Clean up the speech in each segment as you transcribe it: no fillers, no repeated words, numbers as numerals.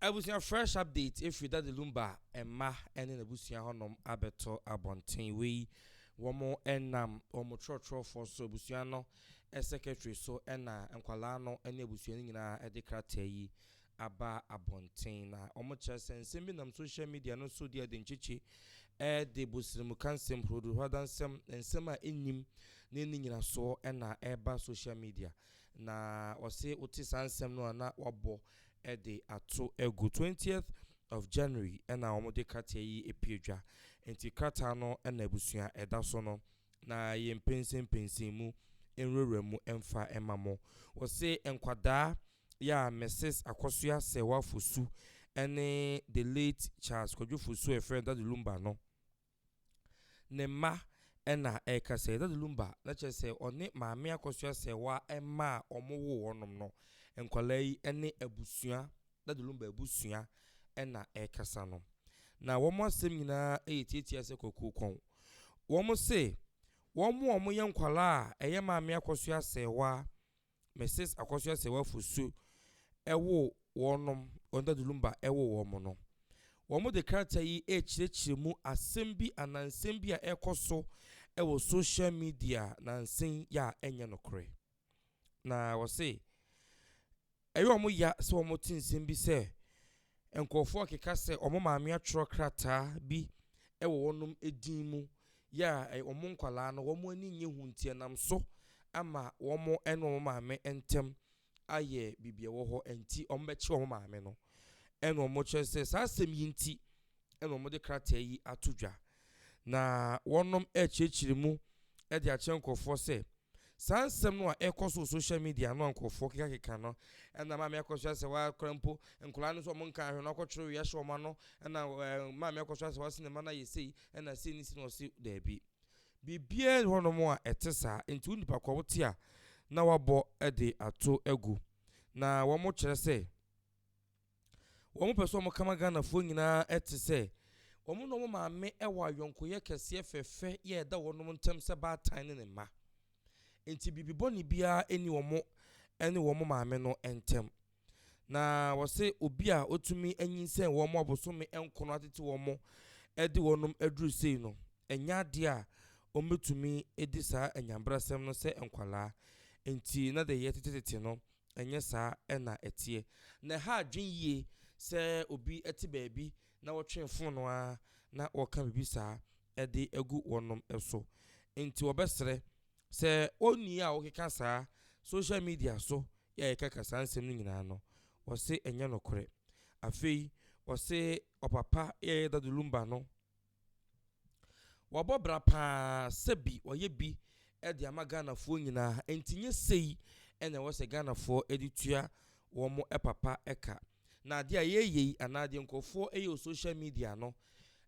I was your fresh update if you that the Lumba and Ma and in the Busia Honum Abeto Abontain we one more or more for so Busiano a secretary so and Qualano and Nebusiana at the Cratei Aba Abontain Omochas and sending them social media no so dear than Chichi de Busimukansem Produ Hadansem and Sema in him Nini so and Eba social media na or say Otis Ansem no na wabo Ede ato egu 20th of January and na omode kate yi epiedwa enti krata no na abusua eda so no na ye pensen mu enwere mu emfa emamo wo se enkwada ya Mrs. Akosua Sewa Fosu ene the late Charles Kojo Fosu a friend that the Lumba no ne ma ena eka say that the Lumba na che say one maame Akosua Sewa ema omowo wonom no enkwalai ene abusua da Lumba abusua ena ekasa no na womo asem nyina eyetieti ase kokokon womo se womo ye nkwala a eye maame Akosua Sewa Mrs. Akosua Sewa Fosu ewo wonom onda Lumba ewo womo no womo de karata yi echirechiremu asem bi anansem bi a ekoso ewo social media na nsen ya enye nokre na wo se eyo omo ya se omo tinsim bi se enkofo keka se omo maame atro krata bi ewo wonum edin mu ya omo nkwala no womo ani nye huntie nam so ama womo eno omo maame entem aye bibia wo ho enti omo bechi omo maame no eno omo che se sa asem yinti eno omo de krata yi atodwa na wonum echechirimu e de achenkofo se sansem no a ekoso social media no ankofo keka no na maame Akosua Sewa krampo nkola no so mo nka hwe no akotwere ya hwe no na maame Akosua Sewa sinema na yesei na seni si no si da bi bibie hono mo a etesa enti unipa kwa wote a na wabo de ato egu na wo mo kire se wo mo peso mo kama Ghana fo nyina etese wo mo no mo maame ewa ayonkoye kese fefe ye da wonom ntem se ba tan ne ma enti bibiboni bia eni womo eni womo maame no entem na wose obi a otumi anyinsen womo abosome enkono atete womo edi wonum aduru sei no enya de a ometumi edi saa anyambrasem no se enkwala enti na de yetetete no enye saa ena etie na ha adwen yie se obi eti baabi na wotwe fon no a na woka bibi saa edi egu wonum eso enti wobesere se oni a okeka saa social media so ya ekaka saa nsem no nyina no wose enye nokore afei wose opapa ya da Lumba no wabobra pa sebi oye bi e de ama Ghana fo nyina entinye sei ene wose Ghana fo editua womo epapa eka na de ayeye anade nkofo eyo social media no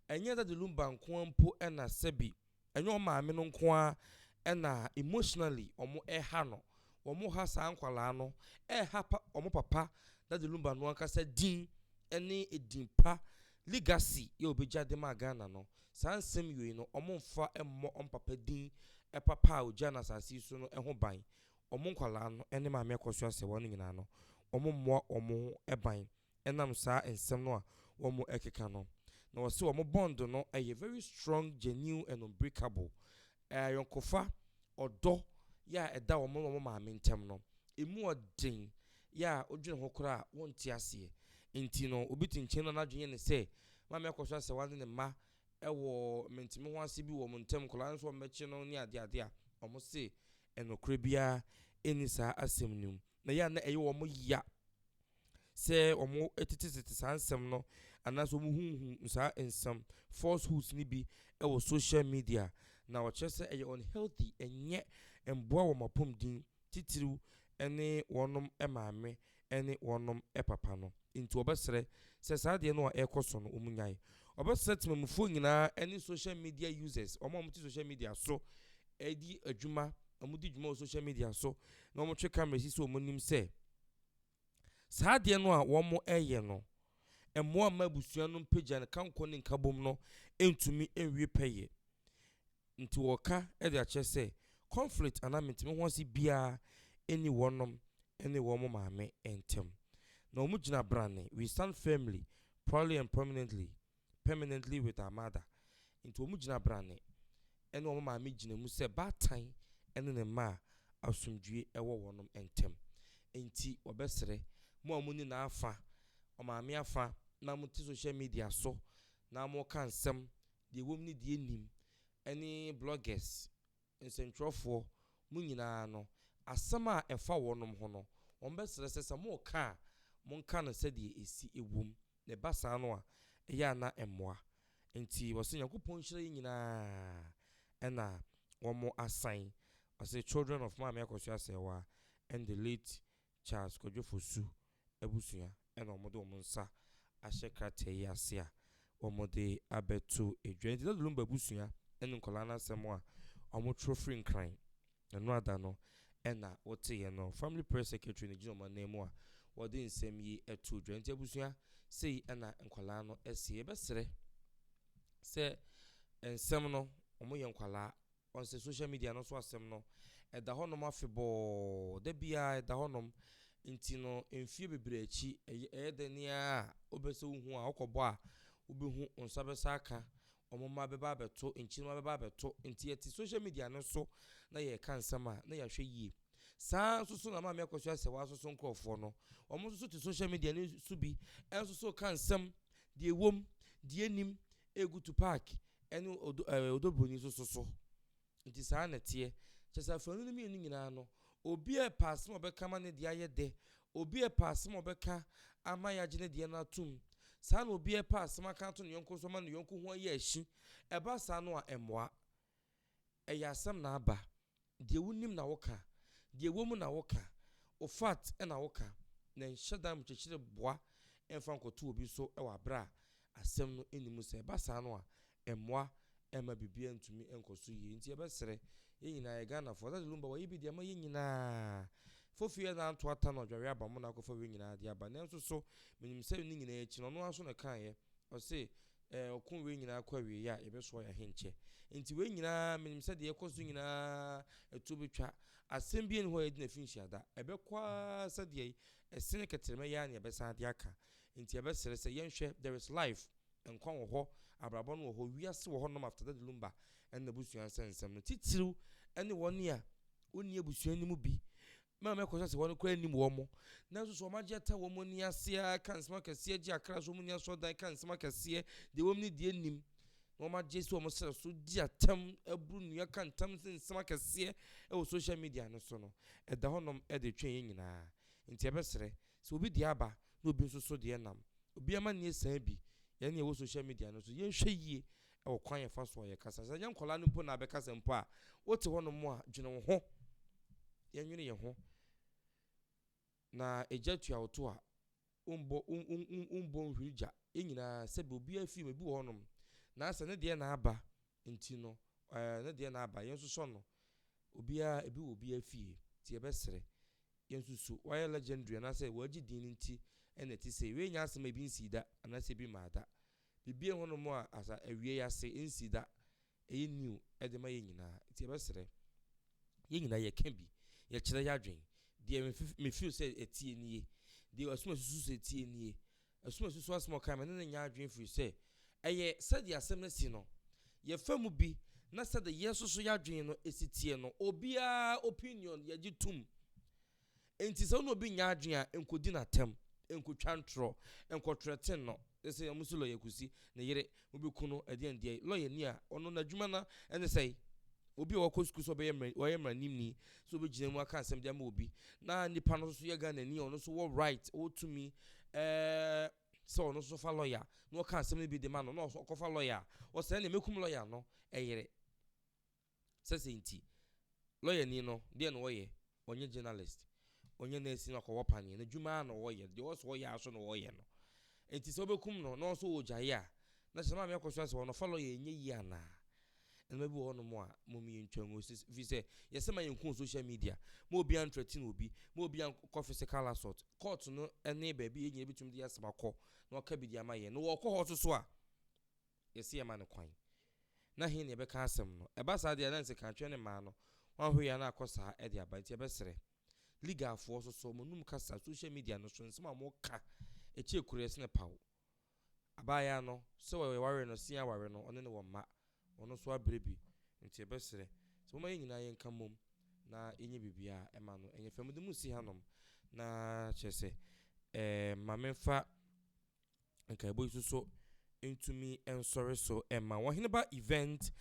enye da Lumba nko ampo ena sebi enye o maame no nko a ena emotionally omo eha no omo ha sa nkwala no eha pa omo papa da Lumba no ankasa din ene edimpa legacy ye obeja de ma Ghana no sansem yoi no omo mfa emmo on papa din papa oja na sasi so no eho ban omo nkwala no ene maame Akosua Sewa no nyina no omo mmoa omo eban enam sa ensem no a omo ekeka no na wose omo bond no eye very strong, genuine and unbreakable yonkofa odo ya eda omo maame ntem no emu odin ya odwene ho kora wonti ase enti no obi tinchen no nadwene ne se maame Akosua Sewa ne ma ewo mentime ho ase bi wo ntem kola nso meche no ne ade a omo se enokre bia eni saa asem num na ya na eye omo ya se omo etitete saa nsem no anaso omo hunhu saa ensem falsehoods ni bi ewo social media na wachese eye unhealthy enye emboa wo mapom din titiru ene wonom emaame ene wonom epapa no into obesere se saa de no a ekoso no omunyai obesere temamufo nyina ene social media users omo social media so edi adwuma amudi dwuma social media so na omo twe camera sisi omonim se saa de no a womo eye no emmo amabusua no pagya ne kanko ne nkabom no entumi enwie peye nti woka e de ache se conflict ana mentime ho ase bia eni wonom ene womo maame entem na omu gina brane we stand firmly proudly and permanently with our mother into omu gina brane ene omu maame gina mu se baatan ene ne ma asumdue ewo wonom entem enti obesere mo amuni na afa o maame afa na mo ti social media so na mo kan nsem de wom ni de enim ene bloggers nsentrofo mu nyina no asem a efa wonom ho no ombesere sesa mo ka mo kan no se de esi ewom ne basa no a eya na emmoa enti wose yakopon hire nyina ena womo assign ose children of maame akoso asewa and the late Charles Kojofosu ebusua ena omo de omo nsa ahye krata yi ase a omo de abeto edwenti de Lumba busua ene nkola na asemo a omo trofri nkran eno ada no ena wote ye no family press secretary ne gino manemu a wode nsem yi eto edwenti abusua sei ena nkola no ese ebesere se ensem no omo ye nkwala on se social media no so asem no eda honom afebo da bia eda honom nti no emfie bebre achi edenia obese hu a okobo a obehu onsabesa aka omoma beba beto nchima beba beto nti yeti social media no so na ye ka nsem a na ya hwe yie saa so na ma me akoso ase wa so nkrofo no omo so ti social media no so bi enso so ka nsem de wom de enim egu to park enu odoboni so nti saa netie chesa fanu ni mi nyina no obi e pass mo be kama ne de ayede obi e pass mo be ka ama ya gine de na atum saa na obi e pass ma ka to ne yonko so ma ne yonko ho aye ahyi eba saa no a emmoa eya asem na aba de wunim na woka de womu na woka o fat na woka na nhyeda mchechire boa emfa nkoto obi so e wa bra asem no enimu se eba saa no a emmoa ema bibia ntumi enkoso yi nti ebesere ye nyina ye Ghana for that Lumba wayi bi de ma ye nyina fofie na anto ata no dware aba mo na akofo we nyina de aba nanso so minim se ni nyina echi no no aso na kan ye o se okun we nyina akwa we ya ebeso ya henche nti we nyina minim se de ekoso nyina etu betwa asem bi en ho ye de na finshi ada ebekwa se de esene keterema ya na ebesa de aka nti ebesere se yenhwe there is life enkwa wo ho abrabon wo ho wiase wo ho no after that Lumba and the busuan sensem no titiru ene woni a oni ebusuan ni mu bi ma me kwose se woni kwa ni mu wo mo nanso so ma jeta wo mo ni ase a kan sma kase agi akra so mo ni aso dan kan sma kase de wo mo ni de nim wo ma je so mo sere so di atam abru nua kan tam sma kase e wo social media no so no e da honom e de twen nyina nti ebesere so obi di aba na obi nso so de nam obi ama ni esan bi ye ne wo social media no so ye hwe yie e wo kwan ye fa so ye kasa sa yan kola no mpo na be kasa mpo a wote hono mo a dwene wo ho ye nwene ye ho na ejatu awoto a umbo nhwija enyina se be obi afi me bi wo honom na asa ne de na aba nti no ne de na aba ye nso so no obi a ebi wo obi afi ti ebesere ye nso so why legendary na say waji din nti ene ti say we nya asema bi nsida ana se bi maada bibie hono mo a asa awie ya se nsida e new e de ma ye nyina ti ebesere ye nyina ye ka bi ye kire ya dwen de me feel say etie nie de asuma susu se etie nie asuma susu asuma ka me ne nya adwen free say eye said ya asem na si no ye famu bi na said the yeso so ya dwen no esitie no obia opinion ye gitum enti se no obi nya adwen a enkodi na tem enkotwa ntro enkotreten no ese ya musulo yakusi ne yere obiku no ade lawyer ni a ono na dwuma na ene sei obi wa kosku so be yemra nimni so be gina mu aka asem de ma obi na nipa no so ye Ghana ni ono so wo right o to me so ono so fa lawyer no ka asem bi de ma no so ko fa lawyer o se na mekum lawyer no eyere sese nti lawyer ni no de no wo ye onye journalist onye na esi na ko wopani na dwuma na wo ye de wo so wo ya so no wo ye no enti so bekum no so wo jaye a na se ma me akoso ase wo no follow ye enye yi ana ena bi wo no mo a mo mi ntwan o fi se ye se ma yenkun social media mo obi entretin obi mo obi an physical assault court no ene ba bi enye bitum de asema kɔ na o ka bi dia ma ye no wo kɔ ho so a ye se ye ma ne kwan na he ne be ka asem no e ba sa de na nse ka twen ne ma no wan ho ya na akosa e de aba ti e be sere legal for so monum kasa social media no so nsema mo ka eche kures ne pawo abaya no so we ware no sia ware no one ne wo ma ono so abrebi nti ebesere so mo nyina yen kamom na enye bibia ema no enye fam de musi hanom na chese mamemfa nka ebo so intumi ensore so ema wo hineba event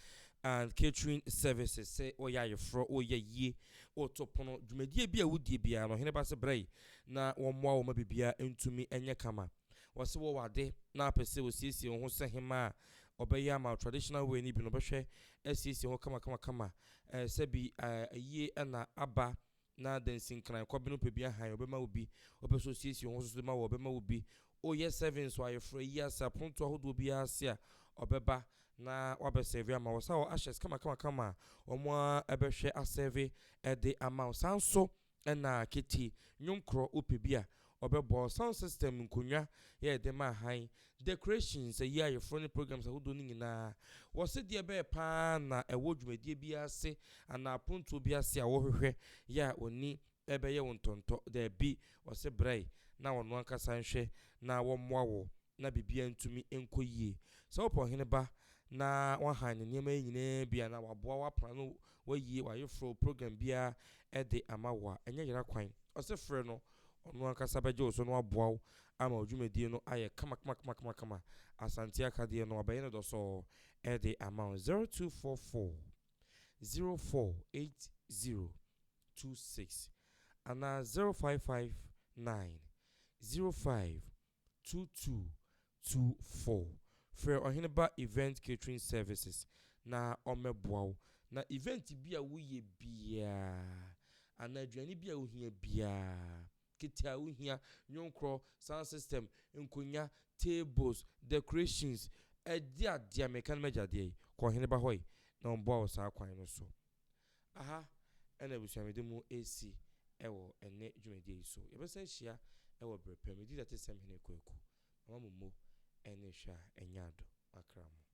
and catering services say oya yefro oya ye otopono dwumadie bia wudie bia no hineba se brei na wo moa wo mabibia intumi enye kama wose wo wade na apese wo siesie ho se hema obeya ma traditional way ni bi no behwe siesie ho kama se bi ye na aba na dancing kran kwabeno pebia han obema obi obeso siesie ho so ma wo obema obi oye sevens wa yefro yi asa pronto ahodo bi ase a obeba na wabeseve ama wo sawo ashes kama omo ebehwe aseve de ama sanso na kiti nyonkro opebia obebo sound system nkonwa ye de ma han decorations ya yefro ni programs ahodo ni nyina wo se de be pa na ewo dwumadie bi ase ana pronto bi ase a wo hwehwe ya oni ebeye wontonto de bi wo se brei na wono ankasa nhwe na wo moawo na bibia ntumi enkoyie so opo heneba na wahan nyema nyina bia na waboa wapra no wayi wayefro program bia de amawa enye yera kwan osefre no ono ankasa beje oso no aboa ama odwumedie no aye kama Asante akade no abaye no doso de amount 0244 048026 ana 0559 052224 for ohineba event catering services na omeboa na event bia woye bia ana aduane bia wohia bia kitia wohia nyonkro sound system nkonya tables decorations dia mekan majade ko ohineba hoy na omboa sa kwan no so aha ena busuamede mu AC ewo ene dwumede so yebesa hia ewo brepem di that is hene kwaku mama mo ene hwa enyado akramo